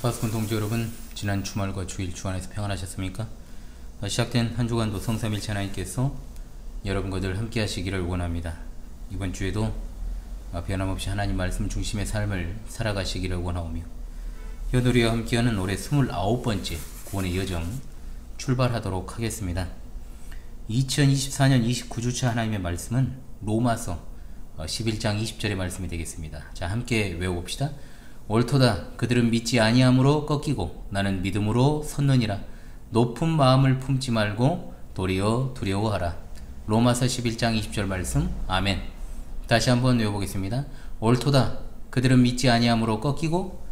파수꾼 동지 여러분, 지난 주말과 주일 주안에서 평안하셨습니까? 시작된 한 주간도 성삼일체 하나님께서 여러분과 늘 함께 하시기를 원합니다. 이번 주에도 변함없이 하나님 말씀 중심의 삶을 살아가시기를 원하오며, 효도리와 함께하는 올해 29번째 구원의 여정 출발하도록 하겠습니다. 2024년 29주차 하나님의 말씀은 로마서 11장 20절의 말씀이 되겠습니다. 자, 함께 외워봅시다. 옳도다. 그들은 믿지 아니함으로 꺾이고 나는 믿음으로 섰느니라. 높은 마음을 품지 말고 도리어 두려워하라. 로마서 11장 20절 말씀. 아멘. 다시 한번 외워보겠습니다. 옳도다. 그들은 믿지 아니함으로 꺾이고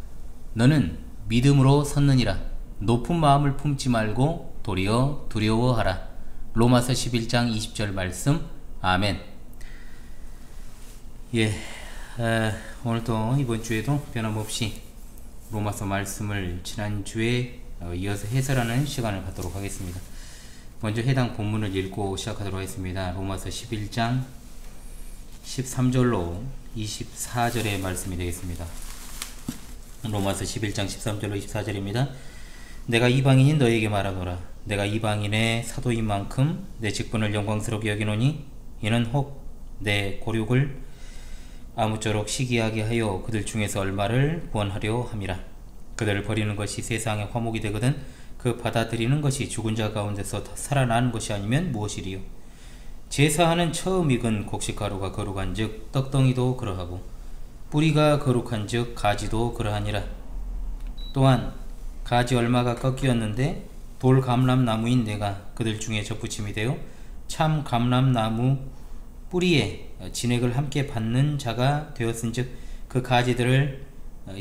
너는 믿음으로 섰느니라. 높은 마음을 품지 말고 도리어 두려워하라. 로마서 11장 20절 말씀. 아멘. 오늘도 이번 주에도 변함없이 로마서 말씀을 지난주에 이어서 해설하는 시간을 갖도록 하겠습니다. 먼저 해당 본문을 읽고 시작하도록 하겠습니다. 로마서 11장 13절로 24절의 말씀이 되겠습니다. 로마서 11장 13절로 24절입니다. 내가 이방인인 너에게 말하노라. 내가 이방인의 사도인 만큼 내 직분을 영광스럽게 여기노니 이는 혹 내 고륙을 아무쪼록 시기하게 하여 그들 중에서 얼마를 구원하려 함이라. 그들을 버리는 것이 세상의 화목이 되거든 그 받아들이는 것이 죽은 자 가운데서 살아나는 것이 아니면 무엇이리요. 제사하는 처음 익은 곡식가루가 거룩한 즉 떡덩이도 그러하고 뿌리가 거룩한 즉 가지도 그러하니라. 또한 가지 얼마가 꺾이었는데 돌 감람나무인 내가 그들 중에 접붙임이 되어 참 감람나무 뿌리에 진액을 함께 받는 자가 되었은즉 그 가지들을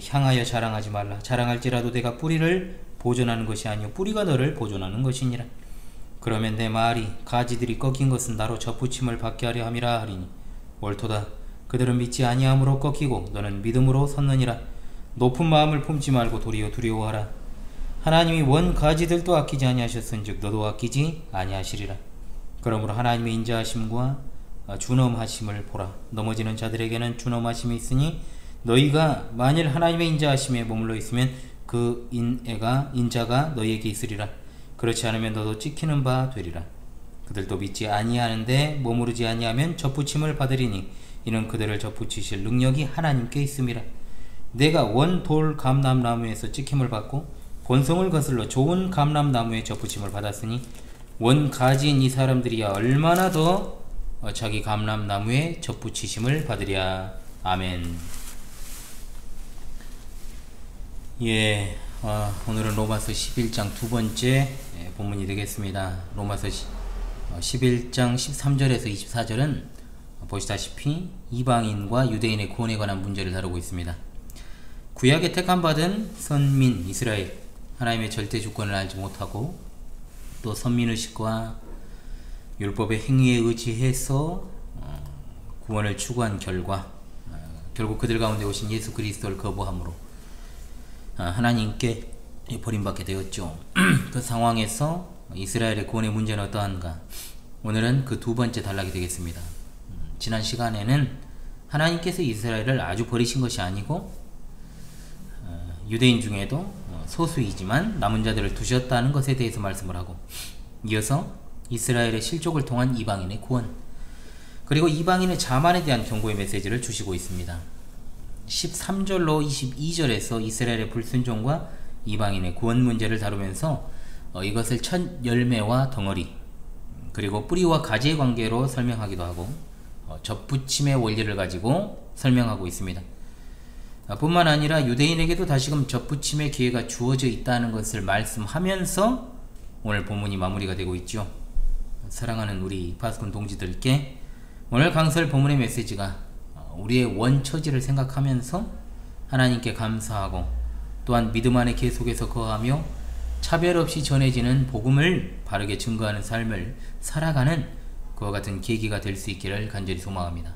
향하여 자랑하지 말라. 자랑할지라도 내가 뿌리를 보존하는 것이 아니요 뿌리가 너를 보존하는 것이니라. 그러면 내 말이 가지들이 꺾인 것은 나로 접붙임을 받게 하려 함이라 하리니 옳도다. 그들은 믿지 아니함으로 꺾이고 너는 믿음으로 섰느니라. 높은 마음을 품지 말고 도리어 두려워하라. 하나님이 원 가지들도 아끼지 아니하셨은즉 너도 아끼지 아니하시리라. 그러므로 하나님의 인자하심과 준엄하심을 보라. 넘어지는 자들에게는 준엄하심이 있으니 너희가 만일 하나님의 인자하심에 머물러 있으면 그 인자가 너희에게 있으리라. 그렇지 않으면 너도 찍히는 바 되리라. 그들도 믿지 아니하는데 머무르지 아니하면 접붙임을 받으리니 이는 그들을 접붙이실 능력이 하나님께 있음이라. 내가 원 돌 감람나무에서 찍힘을 받고 본성을 거슬러 좋은 감람나무에 접붙임을 받았으니 원 가지인 이 사람들이야 얼마나 더 자기 감람나무에 접붙이심을 받으랴. 아멘. 오늘은 로마서 11장 두 번째 본문이 되겠습니다. 로마서 11장 13절에서 24절은 보시다시피 이방인과 유대인의 구원에 관한 문제를 다루고 있습니다. 구약에 택함받은 선민 이스라엘, 하나님의 절대 주권을 알지 못하고 또 선민의식과 율법의 행위에 의지해서 구원을 추구한 결과 결국 그들 가운데 오신 예수 그리스도를 거부함으로 하나님께 버림받게 되었죠. 그 상황에서 이스라엘의 구원의 문제는 어떠한가? 오늘은 그 두 번째 단락이 되겠습니다. 지난 시간에는 하나님께서 이스라엘을 아주 버리신 것이 아니고 유대인 중에도 소수이지만 남은 자들을 두셨다는 것에 대해서 말씀을 하고, 이어서 이스라엘의 실족을 통한 이방인의 구원, 그리고 이방인의 자만에 대한 경고의 메시지를 주시고 있습니다. 13절로 22절에서 이스라엘의 불순종과 이방인의 구원 문제를 다루면서 이것을 첫 열매와 덩어리, 그리고 뿌리와 가지의 관계로 설명하기도 하고 접붙임의 원리를 가지고 설명하고 있습니다. 뿐만 아니라 유대인에게도 다시금 접붙임의 기회가 주어져 있다는 것을 말씀하면서 오늘 본문이 마무리가 되고 있죠. 사랑하는 우리 파수꾼 동지들께 오늘 강설 본문의 메시지가 우리의 원처지를 생각하면서 하나님께 감사하고 또한 믿음 안에 계속해서 거하며 차별 없이 전해지는 복음을 바르게 증거하는 삶을 살아가는 그와 같은 계기가 될 수 있기를 간절히 소망합니다.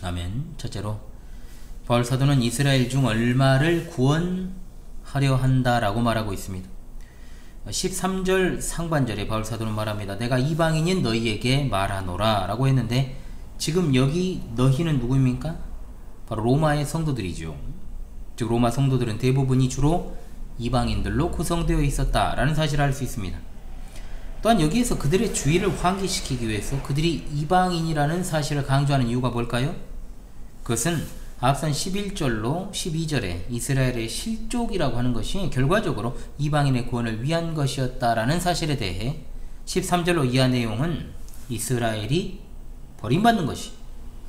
아멘. 첫째로 바울 사도는 이스라엘 중 얼마를 구원하려 한다라고 말하고 있습니다. 13절 상반절에 바울 사도는 말합니다. 내가 이방인인 너희에게 말하노라 라고 했는데, 지금 여기 너희는 누구입니까? 바로 로마의 성도들이죠. 즉 로마 성도들은 대부분이 주로 이방인들로 구성되어 있었다라는 사실을 알 수 있습니다. 또한 여기에서 그들의 주의를 환기시키기 위해서 그들이 이방인이라는 사실을 강조하는 이유가 뭘까요? 그것은 앞선 11절로 12절에 이스라엘의 실족이라고 하는 것이 결과적으로 이방인의 구원을 위한 것이었다라는 사실에 대해 13절로 이하 내용은 이스라엘이 버림받는 것이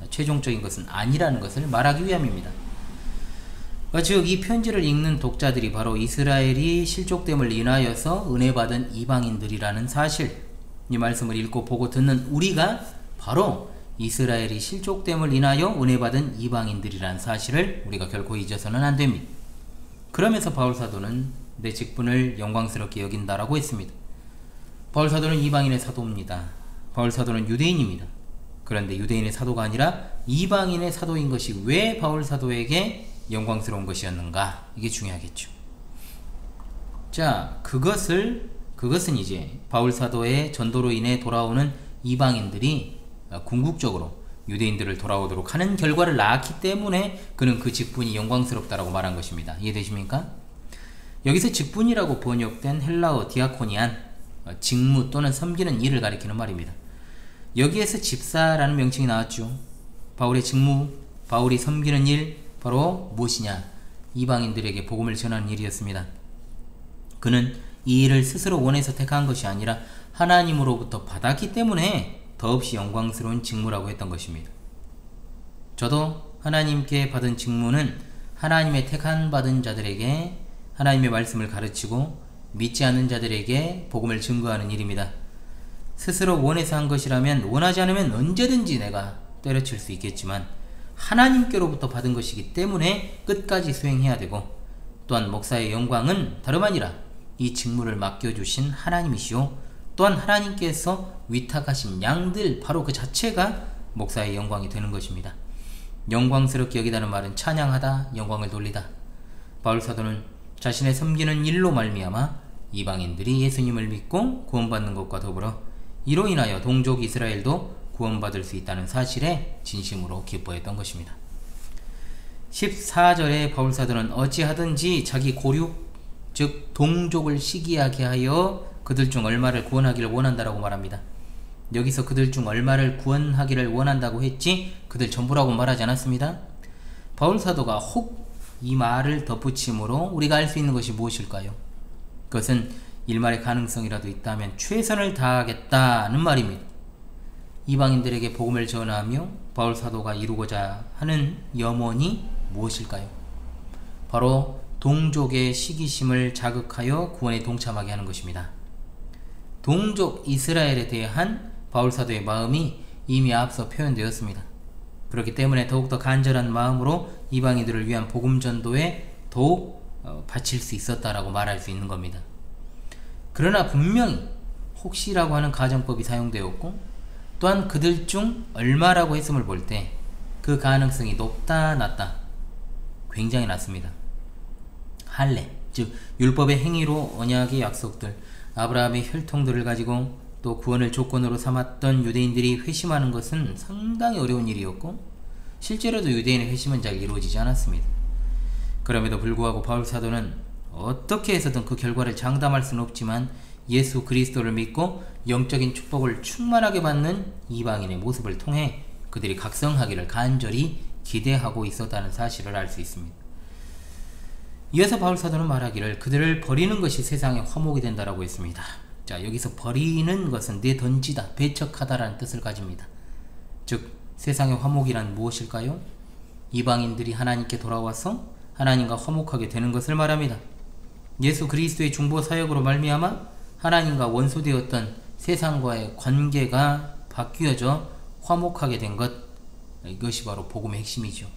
최종적인 것은 아니라는 것을 말하기 위함입니다. 즉 이 편지를 읽는 독자들이 바로 이스라엘이 실족됨을 인하여서 은혜받은 이방인들이라는 사실, 이 말씀을 읽고 보고 듣는 우리가 바로 이스라엘이 실족됨을 인하여 은혜받은 이방인들이라는 사실을 우리가 결코 잊어서는 안 됩니다. 그러면서 바울사도는 내 직분을 영광스럽게 여긴다라고 했습니다. 바울사도는 이방인의 사도입니다. 바울사도는 유대인입니다. 그런데 유대인의 사도가 아니라 이방인의 사도인 것이 왜 바울사도에게 영광스러운 것이었는가? 이게 중요하겠죠. 자, 그것은 이제 바울사도의 전도로 인해 돌아오는 이방인들이 궁극적으로 유대인들을 돌아오도록 하는 결과를 낳았기 때문에 그는 그 직분이 영광스럽다라고 말한 것입니다. 이해되십니까? 여기서 직분이라고 번역된 헬라어 디아코니안, 직무 또는 섬기는 일을 가리키는 말입니다. 여기에서 집사라는 명칭이 나왔죠. 바울의 직무, 바울이 섬기는 일, 바로 무엇이냐? 이방인들에게 복음을 전하는 일이었습니다. 그는 이 일을 스스로 원해서 택한 것이 아니라 하나님으로부터 받았기 때문에 더없이 영광스러운 직무라고 했던 것입니다. 저도 하나님께 받은 직무는 하나님의 택한 받은 자들에게 하나님의 말씀을 가르치고 믿지 않는 자들에게 복음을 증거하는 일입니다. 스스로 원해서 한 것이라면 원하지 않으면 언제든지 내가 때려칠 수 있겠지만 하나님께로부터 받은 것이기 때문에 끝까지 수행해야 되고, 또한 목사의 영광은 다름 아니라 이 직무를 맡겨주신 하나님이시오, 또한 하나님께서 위탁하신 양들 바로 그 자체가 목사의 영광이 되는 것입니다. 영광스럽게 여기다는 말은 찬양하다, 영광을 돌리다. 바울사도는 자신의 섬기는 일로 말미암아 이방인들이 예수님을 믿고 구원받는 것과 더불어 이로 인하여 동족 이스라엘도 구원받을 수 있다는 사실에 진심으로 기뻐했던 것입니다. 14절에 바울사도는 어찌하든지 자기 고륙, 즉 동족을 시기하게 하여 그들 중 얼마를 구원하기를 원한다라고 말합니다. 여기서 그들 중 얼마를 구원하기를 원한다고 했지 그들 전부라고 말하지 않았습니다. 바울사도가 혹 이 말을 덧붙임으로 우리가 알 수 있는 것이 무엇일까요? 그것은 일말의 가능성이라도 있다면 최선을 다하겠다는 말입니다. 이방인들에게 복음을 전하며 바울사도가 이루고자 하는 염원이 무엇일까요? 바로 동족의 시기심을 자극하여 구원에 동참하게 하는 것입니다. 동족 이스라엘에 대한 바울사도의 마음이 이미 앞서 표현되었습니다. 그렇기 때문에 더욱더 간절한 마음으로 이방인들을 위한 복음 전도에 더욱 바칠 수 있었다라고 말할 수 있는 겁니다. 그러나 분명히 혹시라고 하는 가정법이 사용되었고, 또한 그들 중 얼마라고 했음을 볼 때 그 가능성이 높다 낮다? 굉장히 낮습니다. 할례, 즉 율법의 행위로 언약의 약속들, 아브라함의 혈통들을 가지고 또 구원을 조건으로 삼았던 유대인들이 회심하는 것은 상당히 어려운 일이었고, 실제로도 유대인의 회심은 잘 이루어지지 않았습니다. 그럼에도 불구하고 바울사도는 어떻게 해서든 그 결과를 장담할 수는 없지만 예수 그리스도를 믿고 영적인 축복을 충만하게 받는 이방인의 모습을 통해 그들이 각성하기를 간절히 기대하고 있었다는 사실을 알 수 있습니다. 이어서 바울사도는 말하기를 그들을 버리는 것이 세상의 화목이 된다라고 했습니다. 자, 여기서 버리는 것은 내던지다, 배척하다라는 뜻을 가집니다. 즉 세상의 화목이란 무엇일까요? 이방인들이 하나님께 돌아와서 하나님과 화목하게 되는 것을 말합니다. 예수 그리스도의 중보 사역으로 말미암아 하나님과 원수되었던 세상과의 관계가 바뀌어져 화목하게 된 것, 이것이 바로 복음의 핵심이죠.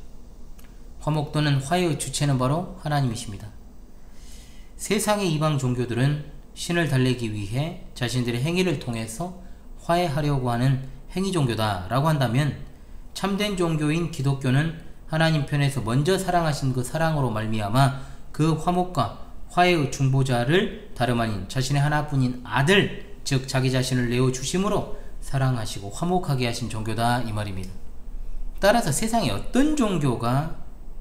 화목 또는 화해의 주체는 바로 하나님이십니다. 세상의 이방 종교들은 신을 달래기 위해 자신들의 행위를 통해서 화해하려고 하는 행위 종교다라고 한다면, 참된 종교인 기독교는 하나님 편에서 먼저 사랑하신 그 사랑으로 말미암아 그 화목과 화해의 중보자를 다름 아닌 자신의 하나뿐인 아들, 즉 자기 자신을 내어주심으로 사랑하시고 화목하게 하신 종교다, 이 말입니다. 따라서 세상의 어떤 종교가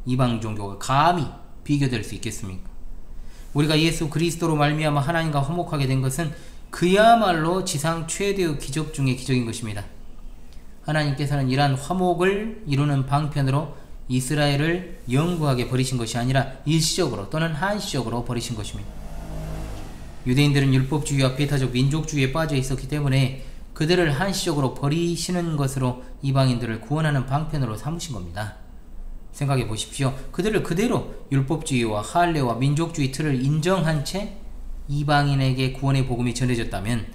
이방 종교가 감히 비교될 수 있겠습니까? 우리가 예수 그리스도로 말미암아 하나님과 화목하게 된 것은 그야말로 지상 최대의 기적 중의 기적인 것입니다. 하나님께서는 이러한 화목을 이루는 방편으로 이스라엘을 영구하게 버리신 것이 아니라 일시적으로 또는 한시적으로 버리신 것입니다. 유대인들은 율법주의와 배타적 민족주의에 빠져 있었기 때문에 그들을 한시적으로 버리시는 것으로 이방인들을 구원하는 방편으로 삼으신 겁니다. 생각해 보십시오. 그들을 그대로 율법주의와 할례와 민족주의 틀을 인정한 채 이방인에게 구원의 복음이 전해졌다면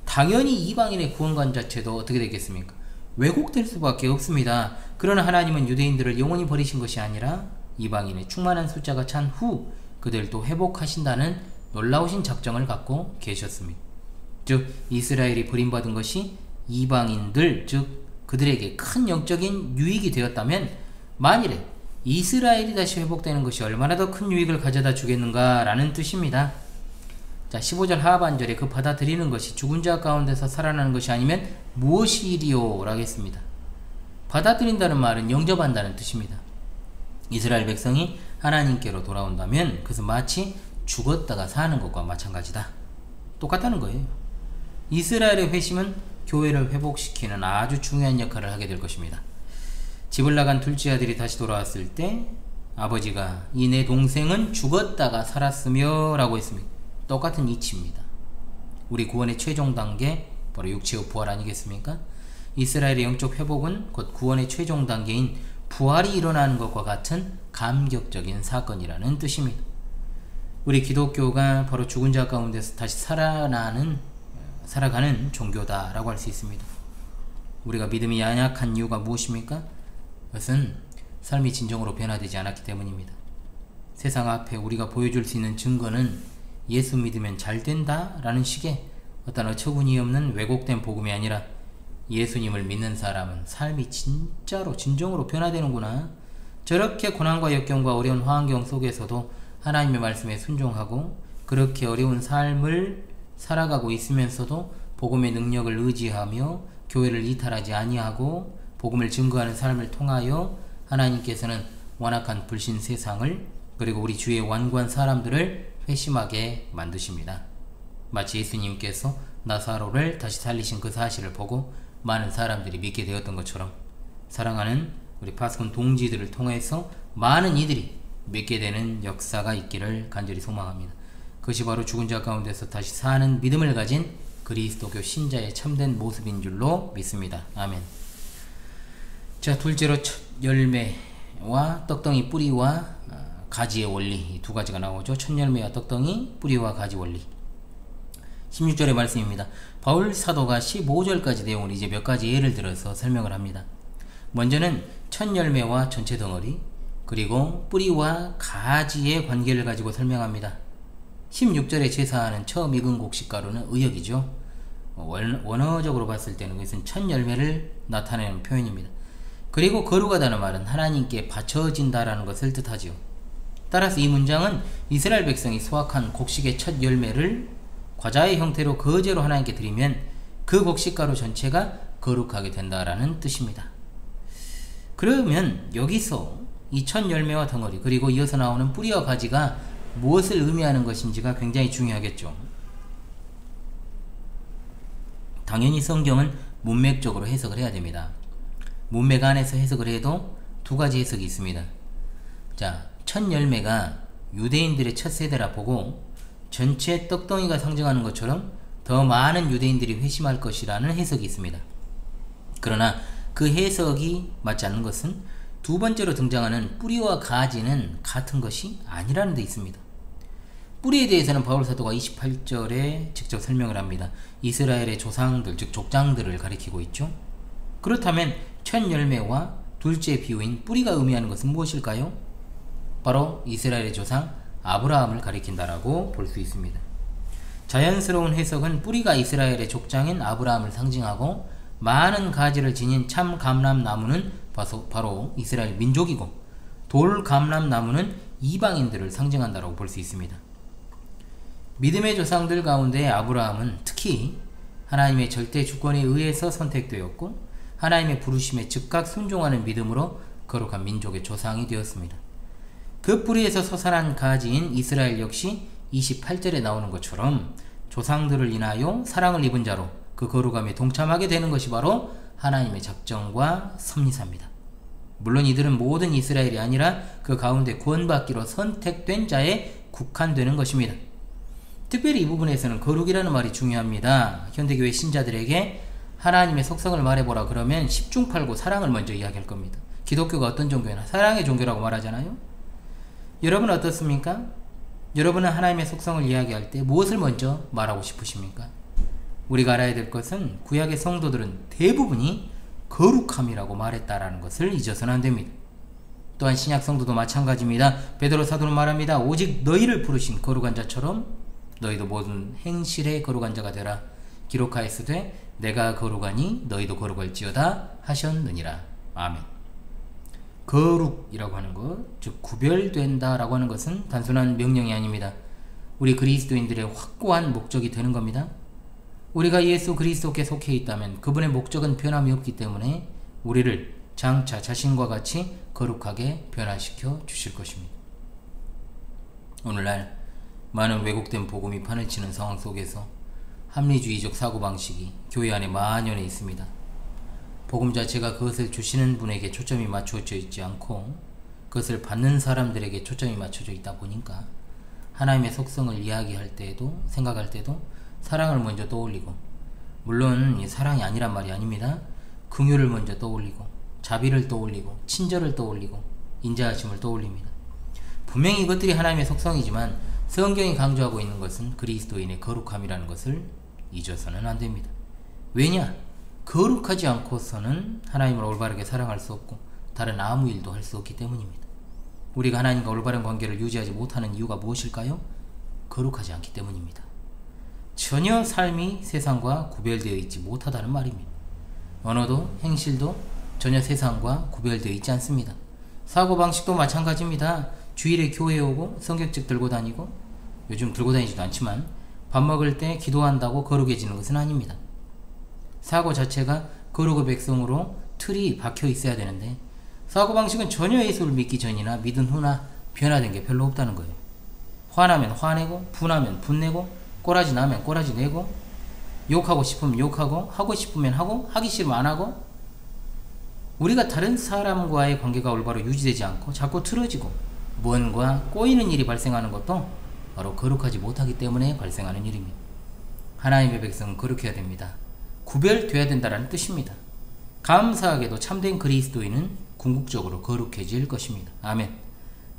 당연히 이방인의 구원관 자체도 어떻게 되겠습니까? 왜곡될 수밖에 없습니다. 그러나 하나님은 유대인들을 영원히 버리신 것이 아니라 이방인의 충만한 숫자가 찬 후 그들도 회복하신다는 놀라우신 작정을 갖고 계셨습니다. 즉 이스라엘이 버림받은 것이 이방인들, 즉 그들에게 큰 영적인 유익이 되었다면 만일에 이스라엘이 다시 회복되는 것이 얼마나 더 큰 유익을 가져다 주겠는가 라는 뜻입니다. 자, 15절 하반절에 그 받아들이는 것이 죽은 자 가운데서 살아나는 것이 아니면 무엇이리요? 라고 했습니다. 받아들인다는 말은 영접한다는 뜻입니다. 이스라엘 백성이 하나님께로 돌아온다면 그것은 마치 죽었다가 사는 것과 마찬가지다. 똑같다는 거예요. 이스라엘의 회심은 교회를 회복시키는 아주 중요한 역할을 하게 될 것입니다. 집을 나간 둘째 아들이 다시 돌아왔을 때 아버지가 이 내 동생은 죽었다가 살았으며 라고 했습니다. 똑같은 이치입니다. 우리 구원의 최종 단계 바로 육체의 부활 아니겠습니까? 이스라엘의 영적 회복은 곧 구원의 최종 단계인 부활이 일어나는 것과 같은 감격적인 사건이라는 뜻입니다. 우리 기독교가 바로 죽은 자 가운데서 다시 살아가는 종교다라고 할 수 있습니다. 우리가 믿음이 연약한 이유가 무엇입니까? 그것은 삶이 진정으로 변화되지 않았기 때문입니다. 세상 앞에 우리가 보여줄 수 있는 증거는 예수 믿으면 잘 된다 라는 식의 어떤 어처구니 없는 왜곡된 복음이 아니라 예수님을 믿는 사람은 삶이 진정으로 변화되는구나, 저렇게 고난과 역경과 어려운 환경 속에서도 하나님의 말씀에 순종하고 그렇게 어려운 삶을 살아가고 있으면서도 복음의 능력을 의지하며 교회를 이탈하지 아니하고 복음을 증거하는 삶을 통하여 하나님께서는 완악한 불신 세상을 그리고 우리 주위의 완고한 사람들을 회심하게 만드십니다. 마치 예수님께서 나사로를 다시 살리신 그 사실을 보고 많은 사람들이 믿게 되었던 것처럼 사랑하는 우리 파수꾼 동지들을 통해서 많은 이들이 믿게 되는 역사가 있기를 간절히 소망합니다. 그것이 바로 죽은 자 가운데서 다시 사는 믿음을 가진 그리스도교 신자의 참된 모습인 줄로 믿습니다. 아멘. 자, 둘째로 첫 열매와 떡덩이 뿌리와 가지의 원리, 이 두 가지가 나오죠. 첫 열매와 떡덩이, 뿌리와 가지 원리. 16절의 말씀입니다. 바울 사도가 15절까지 내용을 이제 몇 가지 예를 들어서 설명을 합니다. 먼저는 첫 열매와 전체 덩어리, 그리고 뿌리와 가지의 관계를 가지고 설명합니다. 16절에 제사하는 처음 익은 곡식가루는 의역이죠. 원어적으로 봤을 때는 그것은 첫 열매를 나타내는 표현입니다. 그리고 거룩하다는 말은 하나님께 바쳐진다라는 것을 뜻하지요. 따라서 이 문장은 이스라엘 백성이 수확한 곡식의 첫 열매를 과자의 형태로 거제로 하나님께 드리면 그 곡식가루 전체가 거룩하게 된다라는 뜻입니다. 그러면 여기서 이 첫 열매와 덩어리 그리고 이어서 나오는 뿌리와 가지가 무엇을 의미하는 것인지가 굉장히 중요하겠죠. 당연히 성경은 문맥적으로 해석을 해야 됩니다. 문맥 안에서 해석을 해도 두 가지 해석이 있습니다. 자, 첫 열매가 유대인들의 첫 세대라 보고 전체 떡덩이가 상징하는 것처럼 더 많은 유대인들이 회심할 것이라는 해석이 있습니다. 그러나 그 해석이 맞지 않는 것은 두 번째로 등장하는 뿌리와 가지는 같은 것이 아니라는 데 있습니다. 뿌리에 대해서는 바울 사도가 28절에 직접 설명을 합니다. 이스라엘의 조상들, 즉 족장들을 가리키고 있죠. 그렇다면 첫 열매와 둘째 비유인 뿌리가 의미하는 것은 무엇일까요? 바로 이스라엘의 조상 아브라함을 가리킨다라고 볼 수 있습니다. 자연스러운 해석은 뿌리가 이스라엘의 족장인 아브라함을 상징하고 많은 가지를 지닌 참 감람나무는 바로 이스라엘 민족이고 돌 감람나무는 이방인들을 상징한다라고 볼 수 있습니다. 믿음의 조상들 가운데 아브라함은 특히 하나님의 절대 주권에 의해서 선택되었고 하나님의 부르심에 즉각 순종하는 믿음으로 거룩한 민족의 조상이 되었습니다. 그 뿌리에서 솟아난 가지인 이스라엘 역시 28절에 나오는 것처럼 조상들을 인하여 사랑을 입은 자로 그 거룩함에 동참하게 되는 것이 바로 하나님의 작정과 섭리사입니다. 물론 이들은 모든 이스라엘이 아니라 그 가운데 구원받기로 선택된 자에 국한되는 것입니다. 특별히 이 부분에서는 거룩이라는 말이 중요합니다. 현대교회 신자들에게 하나님의 속성을 말해보라 그러면 10중 8구 사랑을 먼저 이야기할 겁니다. 기독교가 어떤 종교나 사랑의 종교라고 말하잖아요. 여러분은 어떻습니까? 여러분은 하나님의 속성을 이야기할 때 무엇을 먼저 말하고 싶으십니까? 우리가 알아야 될 것은 구약의 성도들은 대부분이 거룩함이라고 말했다라는 것을 잊어서는 안 됩니다. 또한 신약 성도도 마찬가지입니다. 베드로 사도는 말합니다. 오직 너희를 부르신 거룩한 자처럼 너희도 모든 행실에 거룩한 자가 되라. 기록하였으되 내가 거룩하니 너희도 거룩할지어다 하셨느니라. 아멘. 거룩이라고 하는 것, 즉 구별된다라고 하는 것은 단순한 명령이 아닙니다. 우리 그리스도인들의 확고한 목적이 되는 겁니다. 우리가 예수 그리스도께 속해 있다면 그분의 목적은 변함이 없기 때문에 우리를 장차 자신과 같이 거룩하게 변화시켜 주실 것입니다. 오늘날 많은 왜곡된 복음이 판을 치는 상황 속에서 합리주의적 사고방식이 교회 안에 만연해 있습니다. 복음 자체가 그것을 주시는 분에게 초점이 맞춰져 있지 않고 그것을 받는 사람들에게 초점이 맞춰져 있다 보니까 하나님의 속성을 이야기할 때에도 생각할 때도 사랑을 먼저 떠올리고, 물론 사랑이 아니란 말이 아닙니다. 긍휼을 먼저 떠올리고 자비를 떠올리고 친절을 떠올리고 인자하심을 떠올립니다. 분명히 이것들이 하나님의 속성이지만 성경이 강조하고 있는 것은 그리스도인의 거룩함이라는 것을 잊어서는 안 됩니다. 왜냐? 거룩하지 않고서는 하나님을 올바르게 사랑할 수 없고 다른 아무 일도 할 수 없기 때문입니다. 우리가 하나님과 올바른 관계를 유지하지 못하는 이유가 무엇일까요? 거룩하지 않기 때문입니다. 전혀 삶이 세상과 구별되어 있지 못하다는 말입니다. 언어도 행실도 전혀 세상과 구별되어 있지 않습니다. 사고방식도 마찬가지입니다. 주일에 교회에 오고 성경책 들고 다니고, 요즘 들고 다니지도 않지만 밥 먹을 때 기도한다고 거룩해지는 것은 아닙니다. 사고 자체가 거룩의 백성으로 틀이 박혀 있어야 되는데 사고방식은 전혀 예수를 믿기 전이나 믿은 후나 변화된 게 별로 없다는 거예요. 화나면 화내고 분하면 분내고 꼬라지 나면 꼬라지 내고 욕하고 싶으면 욕하고 하고 싶으면 하고 하기 싫으면 안 하고, 우리가 다른 사람과의 관계가 올바로 유지되지 않고 자꾸 틀어지고 뭔가 꼬이는 일이 발생하는 것도 바로 거룩하지 못하기 때문에 발생하는 일입니다. 하나님의 백성은 거룩해야 됩니다. 구별돼야 된다는 뜻입니다. 감사하게도 참된 그리스도인은 궁극적으로 거룩해질 것입니다. 아멘.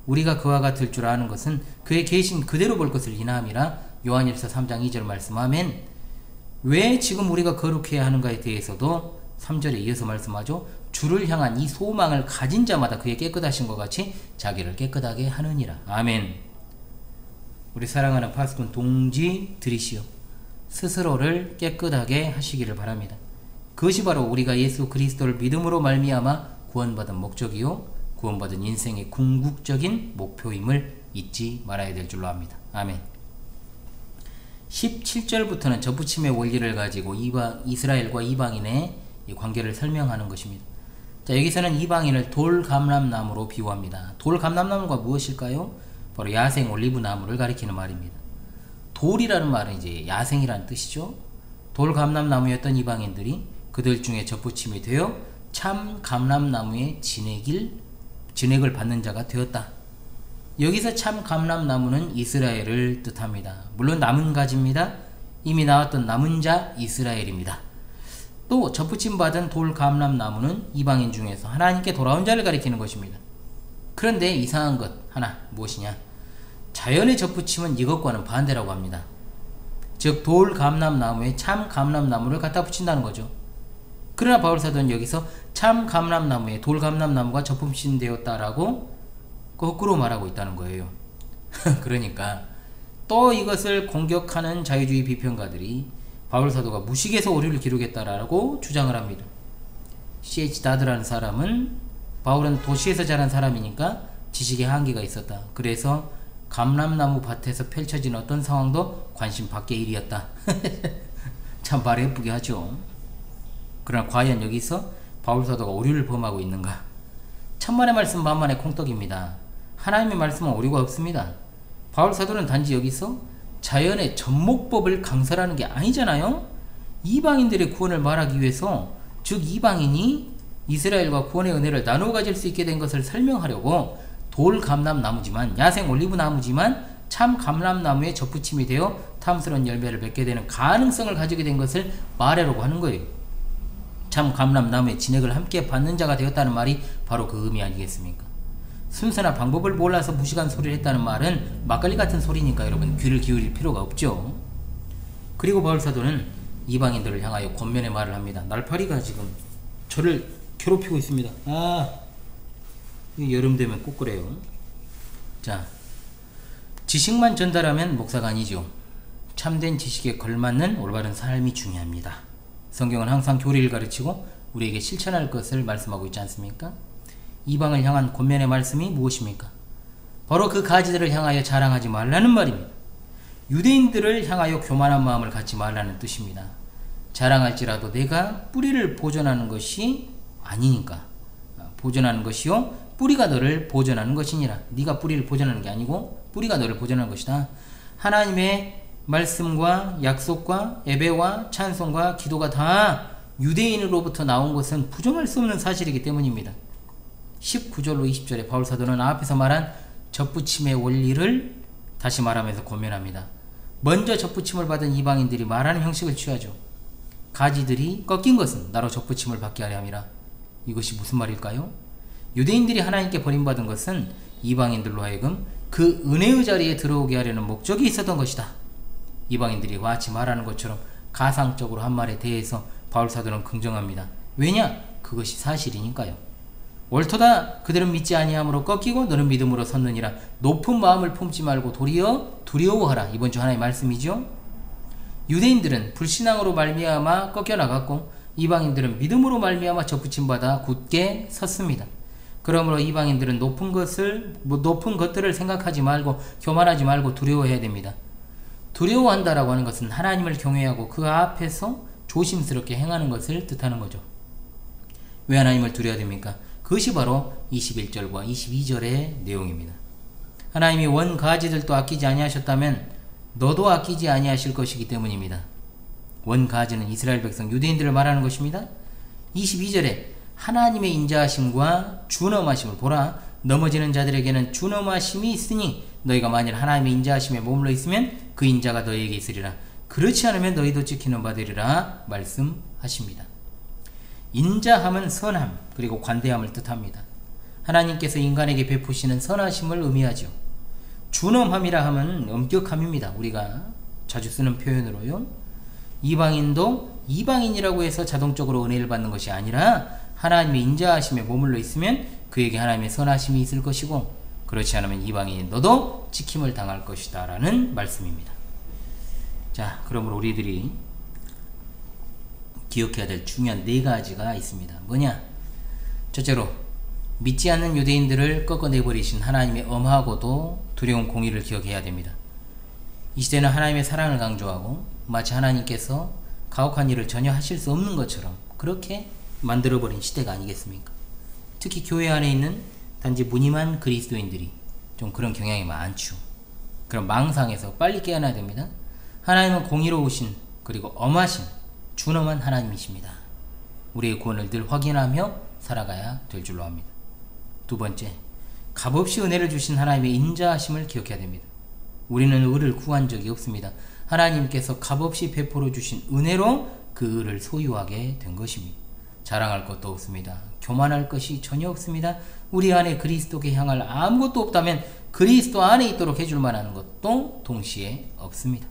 우리가 그와 같을 줄 아는 것은 그의 계신 그대로 볼 것을 인함이라 요한일서 3장 2절 말씀. 아멘. 왜 지금 우리가 거룩해야 하는가에 대해서도 3절에 이어서 말씀하죠. 주를 향한 이 소망을 가진 자마다 그의 깨끗하신 것 같이 자기를 깨끗하게 하느니라. 아멘. 우리 사랑하는 파수꾼 동지들이시여, 스스로를 깨끗하게 하시기를 바랍니다. 그것이 바로 우리가 예수 그리스도를 믿음으로 말미암아 구원받은 목적이요 구원받은 인생의 궁극적인 목표임을 잊지 말아야 될 줄로 압니다. 아멘. 17절부터는 접붙임의 원리를 가지고 이스라엘과 이방인의 관계를 설명하는 것입니다. 자, 여기서는 이방인을 돌감람나무로 비유합니다. 돌감람나무가 무엇일까요? 바로 야생 올리브나무를 가리키는 말입니다. 돌이라는 말은 이제 야생이라는 뜻이죠. 돌감람나무였던 이방인들이 그들 중에 접붙임이 되어 참 감람나무의 진액을 받는 자가 되었다. 여기서 참 감람나무는 이스라엘을 뜻합니다. 물론 남은 가지입니다. 이미 나왔던 남은 자 이스라엘입니다. 또 접붙임 받은 돌감람나무는 이방인 중에서 하나님께 돌아온 자를 가리키는 것입니다. 그런데 이상한 것 하나, 무엇이냐? 자연의 접붙임은 이것과는 반대라고 합니다. 즉 돌감람나무에 참 감람나무를 갖다 붙인다는 거죠. 그러나 바울사도는 여기서 참 감람나무에 돌감람나무가 접붙임되었다라고 거꾸로 말하고 있다는 거예요. 그러니까 또 이것을 공격하는 자유주의 비평가들이 바울사도가 무식에서 오류를 기록했다라고 주장을 합니다. C.H. 다드라는 사람은 바울은 도시에서 자란 사람이니까 지식의 한계가 있었다. 그래서 감람나무 밭에서 펼쳐진 어떤 상황도 관심 밖의 일이었다. 참 말 예쁘게 하죠. 그러나 과연 여기서 바울사도가 오류를 범하고 있는가? 천만의 말씀 만만의 콩떡입니다. 하나님의 말씀은 오류가 없습니다. 바울 사도는 단지 여기서 자연의 전목법을 강설하는 게 아니잖아요. 이방인들의 구원을 말하기 위해서, 즉 이방인이 이스라엘과 구원의 은혜를 나누어 가질 수 있게 된 것을 설명하려고 돌 감람나무지만, 야생 올리브 나무지만 참 감람나무에 접붙임이 되어 탐스러운 열매를 맺게 되는 가능성을 가지게 된 것을 말하려고 하는 거예요. 참 감람나무의 진액을 함께 받는 자가 되었다는 말이 바로 그 의미 아니겠습니까? 순서나 방법을 몰라서 무식한 소리를 했다는 말은 막걸리 같은 소리니까 여러분 귀를 기울일 필요가 없죠. 그리고 바울 사도는 이방인들을 향하여 권면의 말을 합니다. 날파리가 지금 저를 괴롭히고 있습니다. 여름 되면 꼭 그래요. 자, 지식만 전달하면 목사가 아니죠. 참된 지식에 걸맞는 올바른 삶이 중요합니다. 성경은 항상 교리를 가르치고 우리에게 실천할 것을 말씀하고 있지 않습니까? 이방을 향한 권면의 말씀이 무엇입니까? 바로 그 가지들을 향하여 자랑하지 말라는 말입니다. 유대인들을 향하여 교만한 마음을 갖지 말라는 뜻입니다. 자랑할지라도 내가 뿌리를 보존하는 것이 아니니까. 보존하는 것이요 뿌리가 너를 보존하는 것이니라. 네가 뿌리를 보존하는 게 아니고 뿌리가 너를 보존하는 것이다. 하나님의 말씀과 약속과 예배와 찬송과 기도가 다 유대인으로부터 나온 것은 부정할 수 없는 사실이기 때문입니다. 19절로 20절에 바울 사도는 앞에서 말한 접붙임의 원리를 다시 말하면서 권면합니다. 먼저 접붙임을 받은 이방인들이 말하는 형식을 취하죠. 가지들이 꺾인 것은 나로 접붙임을 받게 하려 함이라. 이것이 무슨 말일까요? 유대인들이 하나님께 버림받은 것은 이방인들로 하여금 그 은혜의 자리에 들어오게 하려는 목적이 있었던 것이다. 이방인들이 마치 말하는 것처럼 가상적으로 한 말에 대해서 바울 사도는 긍정합니다. 왜냐? 그것이 사실이니까요. 옳도다. 그들은 믿지 아니함으로 꺾이고 너는 믿음으로 섰느니라. 높은 마음을 품지 말고 도리어 두려워하라. 이번 주 하나의 말씀이죠. 유대인들은 불신앙으로 말미암아 꺾여나갔고 이방인들은 믿음으로 말미암아 접붙임받아 굳게 섰습니다. 그러므로 이방인들은 높은 것들을 생각하지 말고 교만하지 말고 두려워해야 됩니다. 두려워한다라고 하는 것은 하나님을 경외하고 그 앞에서 조심스럽게 행하는 것을 뜻하는 거죠. 왜 하나님을 두려워야 됩니까? 그것이 바로 21절과 22절의 내용입니다. 하나님이 원 가지들도 아끼지 아니하셨다면 너도 아끼지 아니하실 것이기 때문입니다. 원 가지는 이스라엘 백성 유대인들을 말하는 것입니다. 22절에 하나님의 인자하심과 준엄하심을 보라. 넘어지는 자들에게는 준엄하심이 있으니 너희가 만일 하나님의 인자하심에 머물러 있으면 그 인자가 너희에게 있으리라. 그렇지 않으면 너희도 지키는 바 되리라 말씀하십니다. 인자함은 선함 그리고 관대함을 뜻합니다. 하나님께서 인간에게 베푸시는 선하심을 의미하죠. 준엄함이라 하면 엄격함입니다. 우리가 자주 쓰는 표현으로요. 이방인도 이방인이라고 해서 자동적으로 은혜를 받는 것이 아니라 하나님의 인자하심에 머물러 있으면 그에게 하나님의 선하심이 있을 것이고 그렇지 않으면 이방인인 너도 지킴을 당할 것이다 라는 말씀입니다. 자, 그러므로 우리들이 기억해야 될 중요한 4가지가 있습니다. 뭐냐? 첫째로 믿지 않는 유대인들을 꺾어내버리신 하나님의 엄하고도 두려운 공의를 기억해야 됩니다. 이 시대는 하나님의 사랑을 강조하고 마치 하나님께서 가혹한 일을 전혀 하실 수 없는 것처럼 그렇게 만들어버린 시대가 아니겠습니까? 특히 교회 안에 있는 단지 무늬만 그리스도인들이 좀 그런 경향이 많죠. 그럼 망상에서 빨리 깨어나야 됩니다. 하나님은 공의로우신 그리고 엄하신 준엄한 하나님이십니다. 우리의 구원을 늘 확인하며 살아가야 될 줄로 압니다. 두 번째, 값없이 은혜를 주신 하나님의 인자하심을 기억해야 됩니다. 우리는 의를 구한 적이 없습니다. 하나님께서 값없이 베풀어 주신 은혜로 그 의를 소유하게 된 것입니다. 자랑할 것도 없습니다. 교만할 것이 전혀 없습니다. 우리 안에 그리스도께 향할 아무것도 없다면 그리스도 안에 있도록 해줄 만한 것도 동시에 없습니다.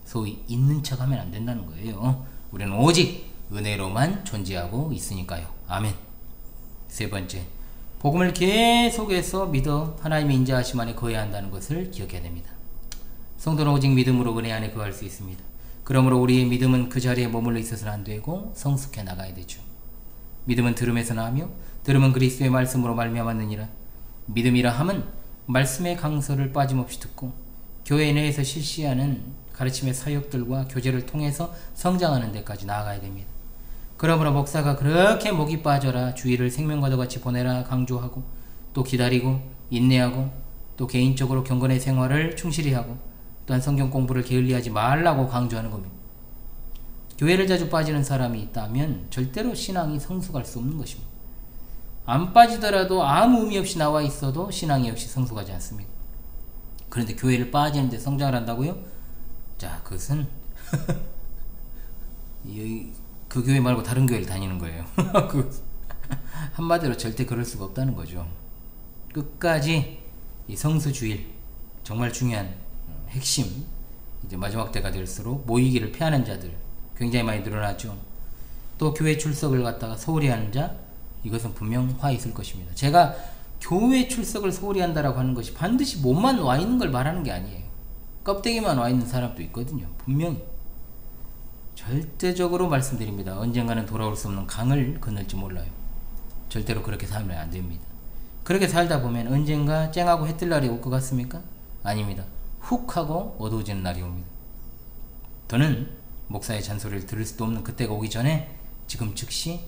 소위 있는 척하면 안 된다는 거예요. 우리는 오직 은혜로만 존재하고 있으니까요. 아멘. 세 번째, 복음을 계속해서 믿어 하나님의 인자하심 안에 거해야 한다는 것을 기억해야 됩니다. 성도는 오직 믿음으로 은혜 안에 거할 수 있습니다. 그러므로 우리의 믿음은 그 자리에 머물러 있어서는 안 되고 성숙해 나가야 되죠. 믿음은 들음에서 나오며 들음은 그리스도의 말씀으로 말미암았느니라. 믿음이라 함은 말씀의 강서를 빠짐없이 듣고 교회 내에서 실시하는 가르침의 사역들과 교제를 통해서 성장하는 데까지 나아가야 됩니다. 그러므로 목사가 그렇게 목이 빠져라 주일을 생명과도 같이 보내라 강조하고 또 기다리고 인내하고 또 개인적으로 경건의 생활을 충실히 하고 또한 성경 공부를 게을리하지 말라고 강조하는 겁니다. 교회를 자주 빠지는 사람이 있다면 절대로 신앙이 성숙할 수 없는 것입니다. 안 빠지더라도 아무 의미 없이 나와 있어도 신앙이 역시 성숙하지 않습니다. 그런데 교회를 빠지는데 성장을 한다고요? 자, 그것은 그 교회 말고 다른 교회를 다니는 거예요. 한마디로 절대 그럴 수가 없다는 거죠. 끝까지 이 성수주일, 정말 중요한 핵심, 이제 마지막 때가 될수록 모이기를 피하는 자들 굉장히 많이 늘어나죠. 또 교회 출석을 갖다가 소홀히 하는 자, 이것은 분명 화 있을 것입니다. 제가 교회 출석을 소홀히 한다라고 하는 것이 반드시 몸만 와 있는 걸 말하는 게 아니에요. 껍데기만 와 있는 사람도 있거든요. 분명히. 절대적으로 말씀드립니다. 언젠가는 돌아올 수 없는 강을 건널지 몰라요. 절대로 그렇게 살면 안 됩니다. 그렇게 살다 보면 언젠가 쨍하고 해뜰 날이 올 것 같습니까? 아닙니다. 훅 하고 어두워지는 날이 옵니다. 더는 목사의 잔소리를 들을 수도 없는 그때가 오기 전에 지금 즉시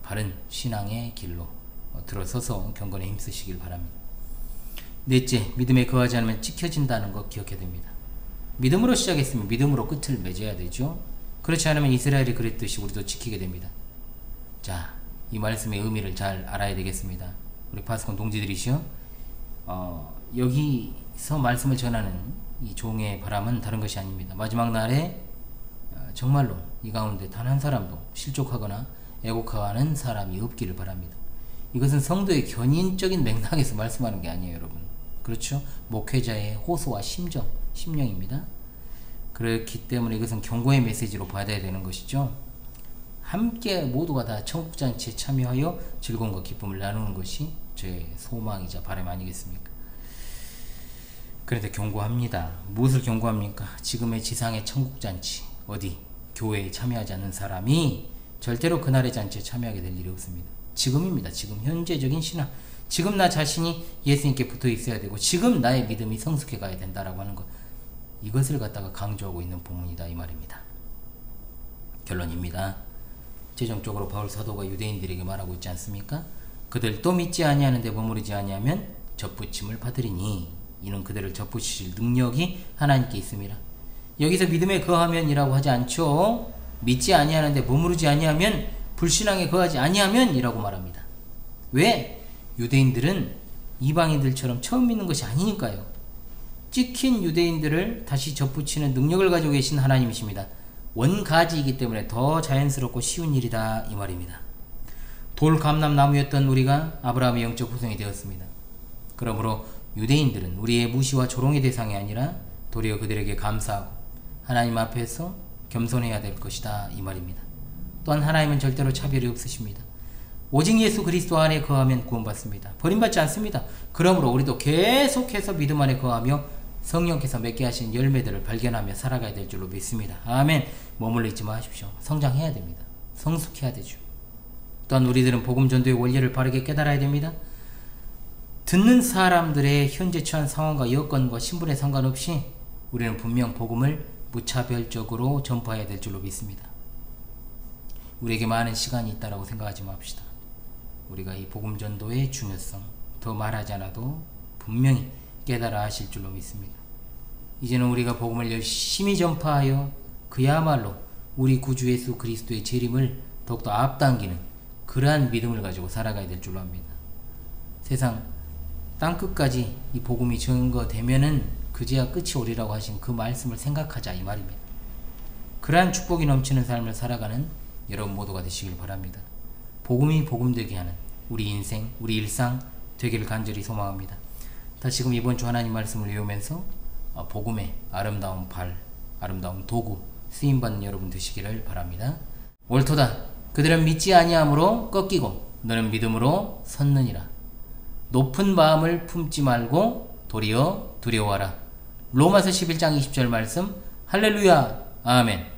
바른 신앙의 길로 들어서서 경건에 힘쓰시길 바랍니다. 넷째, 믿음에 거하지 않으면 찍혀진다는 것 기억해야 됩니다. 믿음으로 시작했으면 믿음으로 끝을 맺어야 되죠. 그렇지 않으면 이스라엘이 그랬듯이 우리도 지키게 됩니다. 자, 이 말씀의 의미를 잘 알아야 되겠습니다. 우리 파스콘 동지들이시여, 여기서 말씀을 전하는 이 종의 바람은 다른 것이 아닙니다. 마지막 날에 정말로 이 가운데 단 한 사람도 실족하거나 애곡하는 사람이 없기를 바랍니다. 이것은 성도의 견인적인 맥락에서 말씀하는 게 아니에요, 여러분. 그렇죠? 목회자의 호소와 심령입니다. 그렇기 때문에 이것은 경고의 메시지로 받아야 되는 것이죠. 함께 모두가 다 천국잔치에 참여하여 즐거움과 기쁨을 나누는 것이 제 소망이자 바람 아니겠습니까? 그런데 경고합니다. 무엇을 경고합니까? 지금의 지상의 천국잔치, 어디 교회에 참여하지 않는 사람이 절대로 그날의 잔치에 참여하게 될 일이 없습니다. 지금입니다. 지금 현재적인 신앙, 지금 나 자신이 예수님께 붙어 있어야 되고 지금 나의 믿음이 성숙해 가야 된다라고 하는 것, 이것을 갖다가 강조하고 있는 본문이다 이 말입니다. 결론입니다. 최종적으로 바울 사도가 유대인들에게 말하고 있지 않습니까? 그들도 믿지 아니하는데 머무르지 아니하면 접붙임을 받으리니 이는 그들을 접붙이실 능력이 하나님께 있습니다. 여기서 믿음에 거하면 이라고 하지 않죠. 믿지 아니하는데 머무르지 아니하면, 불신앙에 거하지 아니하면 이라고 말합니다. 왜? 유대인들은 이방인들처럼 처음 믿는 것이 아니니까요. 찍힌 유대인들을 다시 접붙이는 능력을 가지고 계신 하나님이십니다. 원가지이기 때문에 더 자연스럽고 쉬운 일이다 이 말입니다. 돌감람나무였던 우리가 아브라함의 영적 후손이 되었습니다. 그러므로 유대인들은 우리의 무시와 조롱의 대상이 아니라 도리어 그들에게 감사하고 하나님 앞에서 겸손해야 될 것이다 이 말입니다. 또한 하나님은 절대로 차별이 없으십니다. 오직 예수 그리스도 안에 거하면 구원받습니다. 버림받지 않습니다. 그러므로 우리도 계속해서 믿음 안에 거하며 성령께서 맺게 하신 열매들을 발견하며 살아가야 될 줄로 믿습니다. 아멘. 머물러 있지 마십시오. 성장해야 됩니다. 성숙해야 되죠. 또한 우리들은 복음 전도의 원리를 바르게 깨달아야 됩니다. 듣는 사람들의 현재 처한 상황과 여건과 신분에 상관없이 우리는 분명 복음을 무차별적으로 전파해야 될 줄로 믿습니다. 우리에게 많은 시간이 있다고 생각하지 맙시다. 우리가 이 복음 전도의 중요성 더 말하지 않아도 분명히 깨달아 하실 줄로 믿습니다. 이제는 우리가 복음을 열심히 전파하여 그야말로 우리 구주 예수 그리스도의 재림을 더욱더 앞당기는 그러한 믿음을 가지고 살아가야 될 줄로 압니다. 세상 땅끝까지 이 복음이 증거되면은 그제야 끝이 오리라고 하신 그 말씀을 생각하자 이 말입니다. 그러한 축복이 넘치는 삶을 살아가는 여러분 모두가 되시길 바랍니다. 복음이 복음되게 하는 우리 인생, 우리 일상 되기를 간절히 소망합니다. 다시금 이번 주 하나님 말씀을 외우면서 복음의 아름다운 발, 아름다운 도구 쓰임받는 여러분 되시기를 바랍니다. 옳도다. 그들은 믿지 아니함으로 꺾이고 너는 믿음으로 섰느니라. 높은 마음을 품지 말고 도리어 두려워하라. 로마서 11장 20절 말씀. 할렐루야. 아멘.